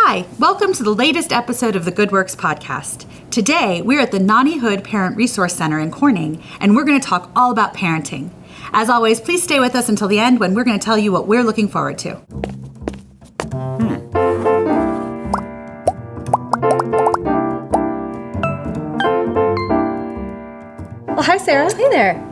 Hi, welcome to the latest episode of the Good Works podcast. Today, we're at the Nonnie Parent Resource Center in Corning, and we're going to talk all about parenting. As always, please stay with us until the end when we're going to tell you what we're looking forward to. Well, hi, Sarah. Hey there.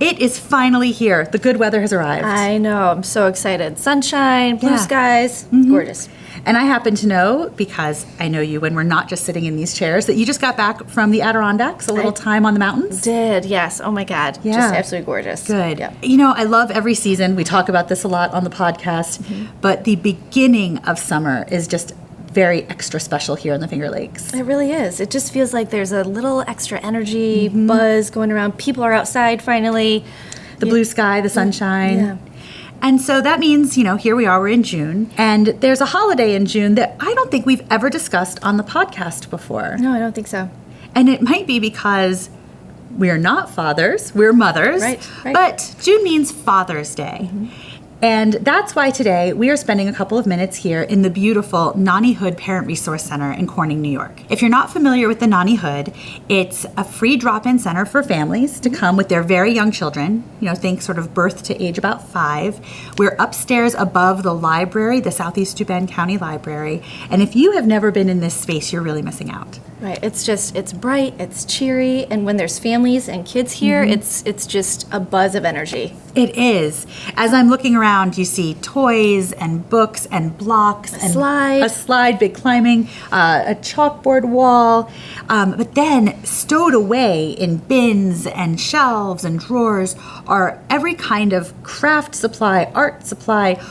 It is finally here. The good weather has arrived. I know. I'm so excited. Sunshine, blue skies, gorgeous. And I happen to know, because I know you when we're not just sitting in these chairs, that you just got back from the Adirondacks, a little time on the mountains. Did, yes. Oh my God. Yeah. Just absolutely gorgeous. Good. Yeah. You know, I love every season. We talk about this a lot on the podcast, but the beginning of summer is just very extra special here in the Finger Lakes. It really is. It just feels like there's a little extra energy, buzz going around. People are outside finally. The blue sky, the sunshine. Yeah. And so that means, you know, here we are, we're in June, and there's a holiday in June that I don't think we've ever discussed on the podcast before. No, I don't think so. And it might be because we're not fathers, we're mothers. Right. But June means Father's Day. And that's why today we are spending a couple of minutes here in the beautiful Nonnie Parent Resource Center in Corning, New York. If you're not familiar with the Nonnie, it's a free drop-in center for families to come with their very young children, you know, think sort of birth to age about 5. We're upstairs above the library, the Southeast Dubuque County Library. And if you have never been in this space, you're really missing out. Right. It's bright, it's cheery, and when there's families and kids here, it's just a buzz of energy. It is. As I'm looking around, you see toys and books and blocks. A slide, big climbing, a chalkboard wall. But then stowed away in bins and shelves and drawers are every kind of craft supply, art supply,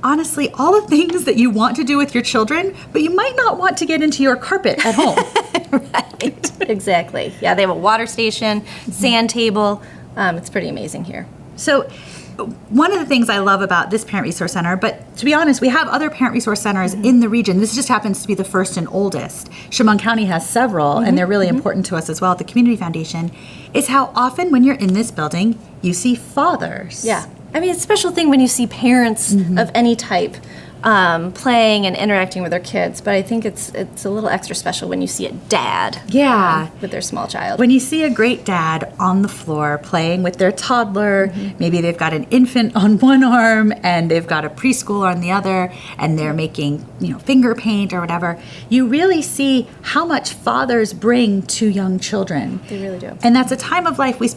honestly, all the things that you want to do with your children, but you might not want to get into your carpet at home. Right. Exactly. Yeah, they have a water station, sand table. It's pretty amazing here. So one of the things I love about this Parent Resource Center, but to be honest, we have other Parent Resource Centers in the region. This just happens to be the first and oldest. Chemung County has several, and they're really important to us as well at the Community Foundation, is how often when you're in this building, you see fathers. Yeah. I mean, it's a special thing when you see parents of any type playing and interacting with their kids, but I think it's a little extra special when you see a dad with their small child. When you see a great dad on the floor playing with their toddler, maybe they've got an infant on one arm and they've got a preschooler on the other, and they're making, you know, finger paint or whatever, you really see how much fathers bring to young children. They really do. And that's a time of life we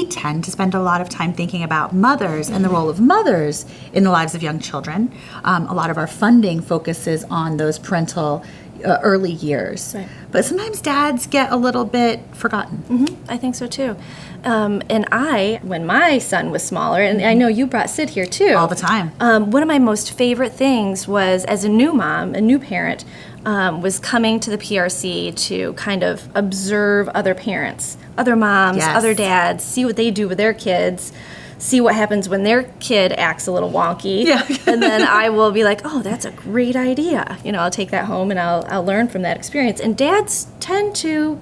tend to spend a lot of time thinking about mothers and the role of mothers in the lives of young children. A lot of our funding focuses on those parental early years. Right. But sometimes dads get a little bit forgotten. I think so too. And when my son was smaller, and I know you brought Sid here too. All the time. One of my most favorite things was, as a new mom, a new parent, was coming to the PRC to kind of observe other parents, other moms, other dads, see what they do with their kids, see what happens when their kid acts a little wonky. Yeah. And then I will be like, oh, that's a great idea. You know, I'll take that home and I'll learn from that experience. And dads tend to,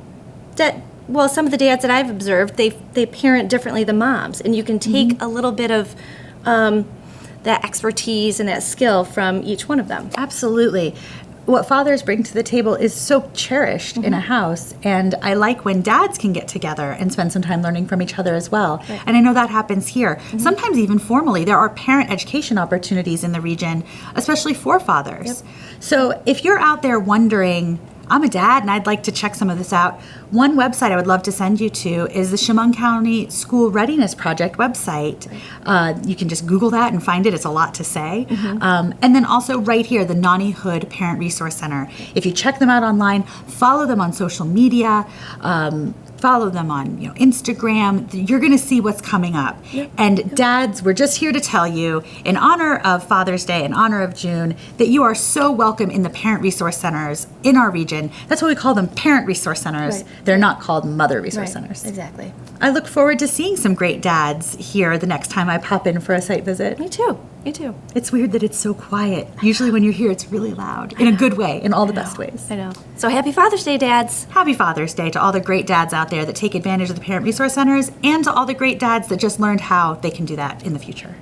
some of the dads that I've observed, they parent differently than moms. And you can take a little bit of that expertise and that skill from each one of them. Absolutely. What fathers bring to the table is so cherished in a house, and I like when dads can get together and spend some time learning from each other as well. Right. And I know that happens here. Sometimes even formally, there are parent education opportunities in the region, especially for fathers. So if you're out there wondering, I'm a dad and I'd like to check some of this out, one website I would love to send you to is the Chemung County School Readiness Project website. You can just Google that and find it. It's a lot to say. And then also right here, the Nonnie Parent Resource Center. If you check them out online, follow them on social media, follow them on Instagram. You're going to see what's coming up. And dads, we're just here to tell you, in honor of Father's Day, in honor of June, that you are so welcome in the Parent Resource Centers in our region. That's why we call them Parent Resource Centers. They're not called Mother Resource Centers. Exactly. I look forward to seeing some great dads here the next time I pop in for a site visit. Me too. Me too. It's weird that it's so quiet. Usually when you're here, it's really loud. In a good way, in all the best ways. I know. So happy Father's Day, dads. Happy Father's Day to all the great dads out there that take advantage of the Parent Resource Centers, and to all the great dads that just learned how they can do that in the future.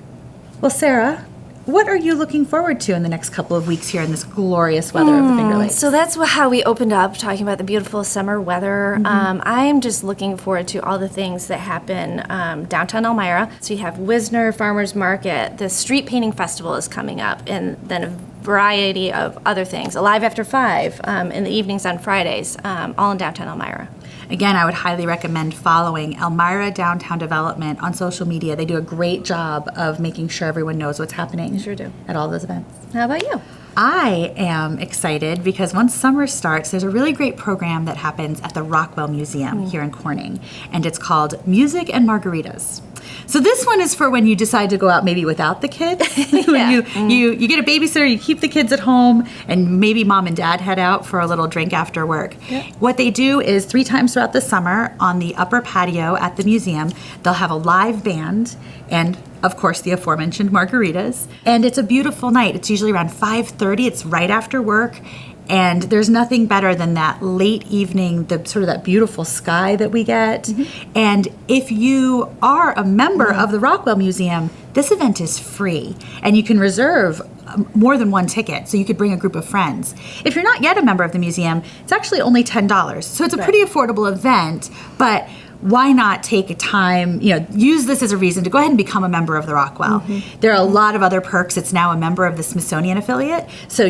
Well, Sarah, what are you looking forward to in the next couple of weeks here in this glorious weather of the Finger Lakes? So that's how we opened up, talking about the beautiful summer weather. I'm just looking forward to all the things that happen downtown Elmira. So you have Wisner Farmers Market, the street painting festival is coming up, and then a variety of other things. Alive After 5 in the evenings on Fridays, all in downtown Elmira. Again, I would highly recommend following Elmira Downtown Development on social media. They do a great job of making sure everyone knows what's happening. Sure do. At all those events. How about you? I am excited because once summer starts, there's a really great program that happens at the Rockwell Museum here in Corning, and it's called Music and Margaritas. So this one is for when you decide to go out maybe without the kids. When you get a babysitter, you keep the kids at home, and maybe mom and dad head out for a little drink after work. Yep. What they do is 3 times throughout the summer on the upper patio at the museum, they'll have a live band and of course, the aforementioned margaritas. And it's a beautiful night. It's usually around 5:30. It's right after work. And there's nothing better than that late evening, the sort of that beautiful sky that we get. And if you are a member of the Rockwell Museum, this event is free. And you can reserve more than one ticket, so you could bring a group of friends. If you're not yet a member of the museum, it's actually only $10. So it's a pretty affordable event, but why not take a time, use this as a reason to go ahead and become a member of the Rockwell. There are a lot of other perks. It's now a member of the Smithsonian affiliate, so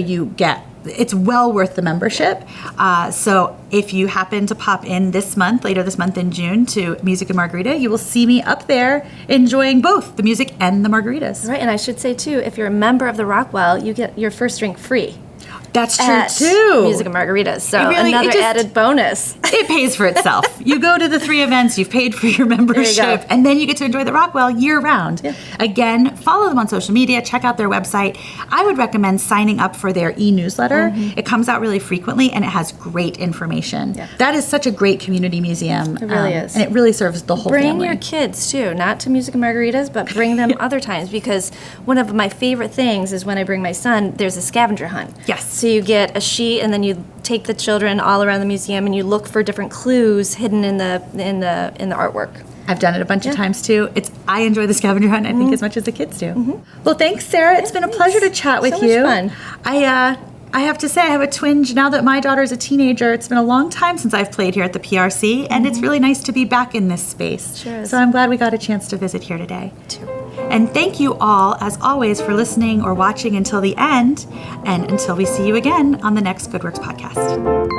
it's well worth the membership. So if you happen to pop in later this month in June to Music and Margarita, you will see me up there enjoying both the music and the margaritas. Right, and I should say too, if you're a member of the Rockwell, you get your first drink free. That's true too. Music and Margaritas. So really, another added bonus. It pays for itself. You go to the 3 events, you've paid for your membership, and then you get to enjoy the Rockwell year round. Yeah. Again, follow them on social media, check out their website. I would recommend signing up for their e-newsletter. It comes out really frequently and it has great information. Yeah. That is such a great community museum. It really is. And it really serves the whole family. Bring your kids too, not to Music and Margaritas, but bring them other times, because one of my favorite things is when I bring my son, there's a scavenger hunt. Yes. So you get a sheet and then you take the children all around the museum and you look for different clues hidden in the artwork. I've done it a bunch of times too. I enjoy the scavenger hunt, I think, as much as the kids do. Well, thanks, Sarah. It's been a pleasure to chat with you. So much fun. I have to say, I have a twinge now that my daughter's a teenager. It's been a long time since I've played here at the PRC, and it's really nice to be back in this space. Sure is. So I'm glad we got a chance to visit here today. Too. And thank you all, as always, for listening or watching until the end, and until we see you again on the next Good Works podcast.